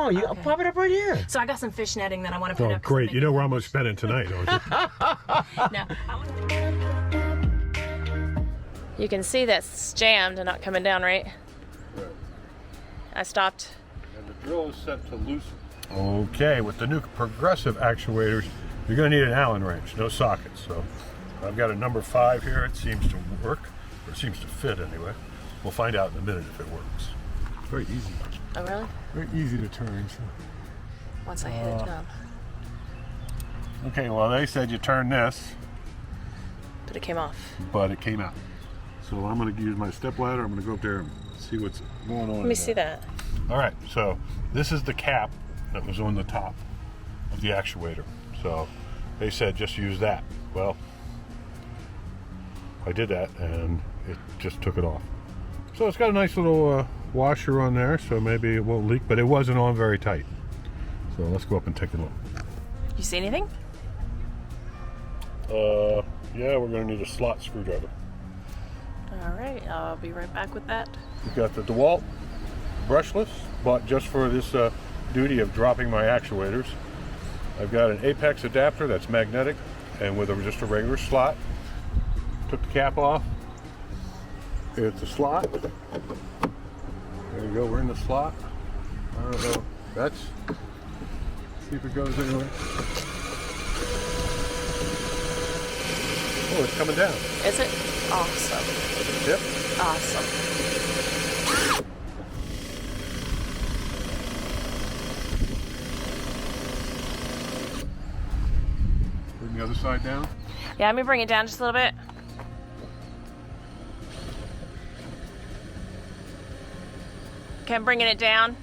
No, you pop it up right here. So I got some fish netting that I want to put Oh, up. great. You know where I'm going to spend it tonight, don't you? No. You can see that's jammed and not coming down, right? Right. I stopped. And the drill is set to loosen. Okay, with the new Progressive Actuators, you're going to need an Allen wrench, no sockets. So I've got a number 5 here. It seems to work, or it seems to fit anyway. We'll find out in a minute if it works. Very easy. Oh, really? Very easy to turn. So. Once I hit it down. Okay, well, they said you turn this, But it came off. but it came out. So I'm going to use my step ladder. I'm going to go up there and see what's going on. Let me see that. All right, so this is the cap that was on the top of the actuator. So they said just use that. Well, I did that and it just took it off. So it's got a nice little washer on there, so maybe it won't leak, but it wasn't on very tight. So let's go up and take a look. You see anything? Yeah, we're going to need a slot screwdriver. All right, I'll be right back with that. We've got the DeWalt brushless, bought just for this duty of dropping my actuators. I've got an Apex adapter that's magnetic and with just a regular slot. Took the cap off. It's a slot. There you go, we're in the slot. I don't know, let's see if it goes anywhere. Oh, it's coming down. Is it? Awesome. Yep. Awesome. Bring the other side down. Yeah, let me bring it down just a little bit. Okay, I'm bringing it down.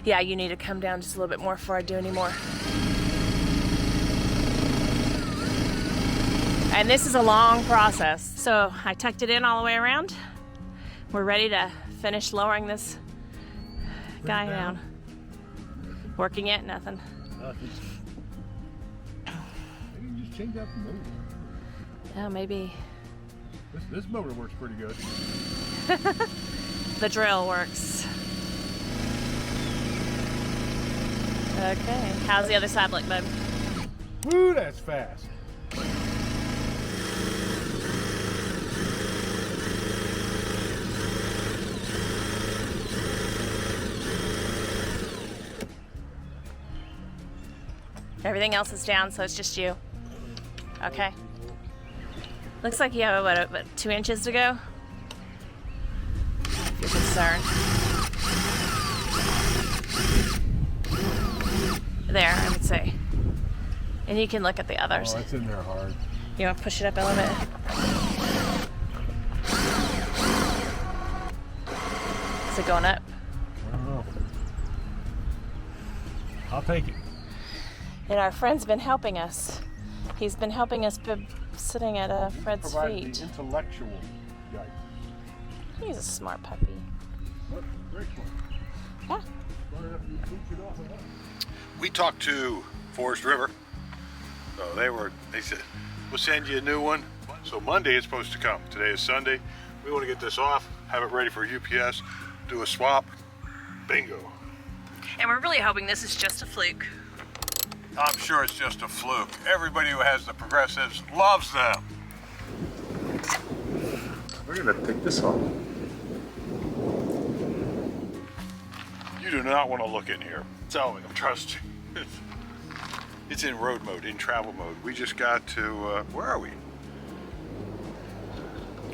Yeah, you need to come down just a little bit more before I do any more. And this is a long process. So I tucked it in all the way around. We're ready to finish lowering this guy down. Working it, nothing. Maybe you just change out the motor. Oh, maybe This motor works pretty good. the drill works. Okay, how's the other side look, bud? Woo, that's fast. Everything else is down, so it's just you. Okay. Looks like you have about 2 inches to go. If you're concerned. There, I would say. And you can look at the others. Oh, it's in there hard. You want to push it up a little bit? Is it going up? I don't know. I'll take it. And our friend's been helping us. He's been helping us sitting at Fred's Provide feet. the intellectual guide. He's a smart puppy. What? Very smart. Yeah. Smart enough to boot it off of us. We talked to Forest River. So they said, we'll send you a new one. So Monday it's supposed to come. Today is Sunday. We want to get this off, have it ready for UPS, do a swap. Bingo. And we're really hoping this is just a fluke. I'm sure it's just a fluke. Everybody who has the Progressives loves them. We're gonna take this off. You do not want to look in here. So trust you. It's in road mode, in travel mode. We just got to, where are we?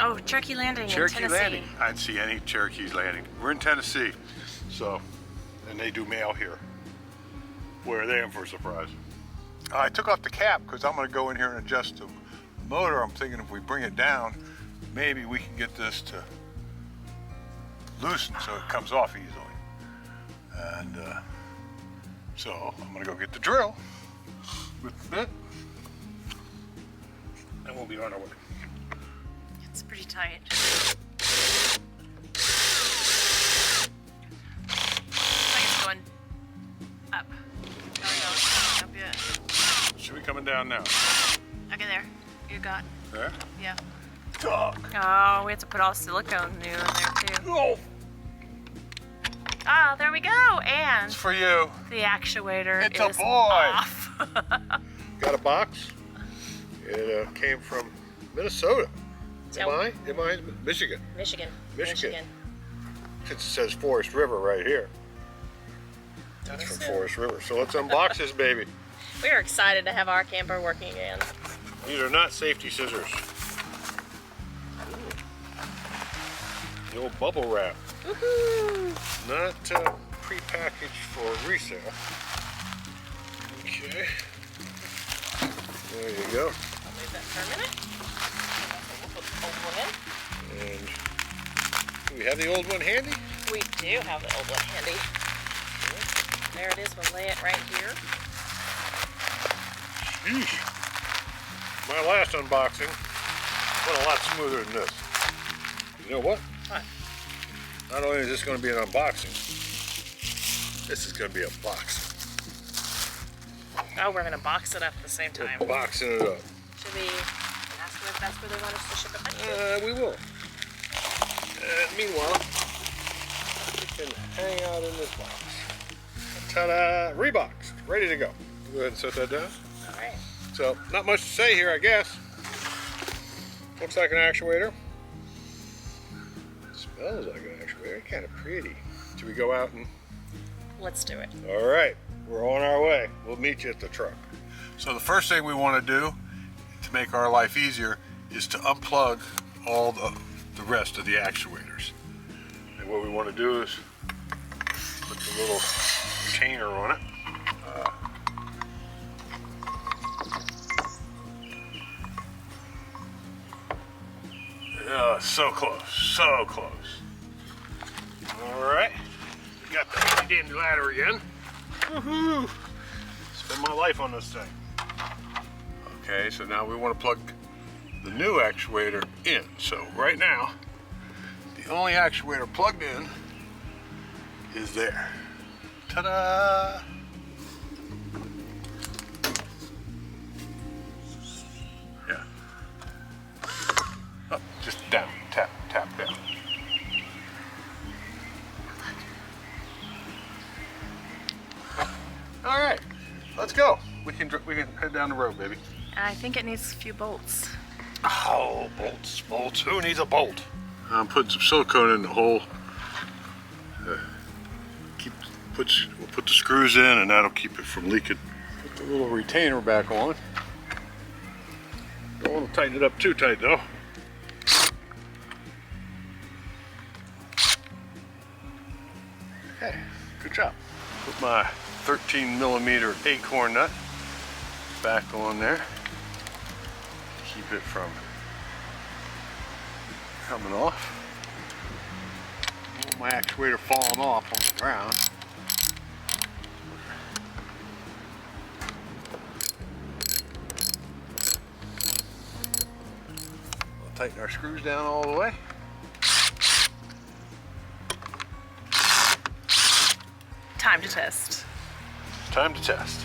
Oh, Cherokee Landing Cherokee in Tennessee. Landing. I didn't see any Cherokee's Landing. We're in Tennessee. So, and they do mail here. Where are they in for a surprise? I took off the cap because I'm going to go in here and adjust the motor. I'm thinking if we bring it down, maybe we can get this to loosen so it comes off easily. And so I'm going to go get the drill with the bit, and we'll be on our way. It's pretty tight. Like it's going up. Oh, no, it's not going up yet. Should be coming down now. Okay, there. You got. There? Yeah. stuck. Oh, we have to put all silicone new in there too. Oh, Oh, there we go. And it's for you. the actuator It's a is boy. off. Got a box. It came from Minnesota. Am I? Michigan. Michigan. Since it says Forest River right here. That's from Forest River. So let's unbox this baby. We are excited to have our camper working again. These are not safety scissors. The old bubble wrap. Woohoo! Not pre-packaged for resale. Okay. There you go. I'll leave that for a minute. We'll put the old one in. And do we have the old one handy? We do have the old one handy. There it is. We'll lay it right here. Sheesh. My last unboxing went a lot smoother than this. You know what? What? Not only is this going to be an unboxing, this is going to be a box. Oh, we're going to box it up at the same time. We're boxing it up. Should we ask them if that's where they want us to ship it back to? We will. And meanwhile, it can hang out in this box. Ta-da! Reboxed. Ready to go. Go ahead and set that down. All right. So, not much to say here, I guess. Looks like an actuator. Smells like an actuator. Kind of pretty. Should we go out and... Let's do it. All right. We're on our way. We'll meet you at the truck. So the first thing we want to do to make our life easier is to unplug all the rest of the actuators. And what we want to do is put the little retainer on it. So close, so close. All right, we got the handy dandy ladder again. Woohoo! Spend my life on this thing. Okay, so now we want to plug the new actuator in. So right now, the only actuator plugged in is there. Ta-da! Yeah. Up, just down, tap, tap down. All right, let's go. We can head down the road, baby. I think it needs a few bolts. Oh, bolts. Who needs a bolt? I'm putting some silicone in the hole. We'll put the screws in, and that'll keep it from leaking. Put the little retainer back on. Don't want to tighten it up too tight, though. Okay, good job. Put my 13mm acorn nut back on there. Keep it from coming off. I don't want my actuator falling off on the ground. We'll tighten our screws down all the way. Time to test. Time to test.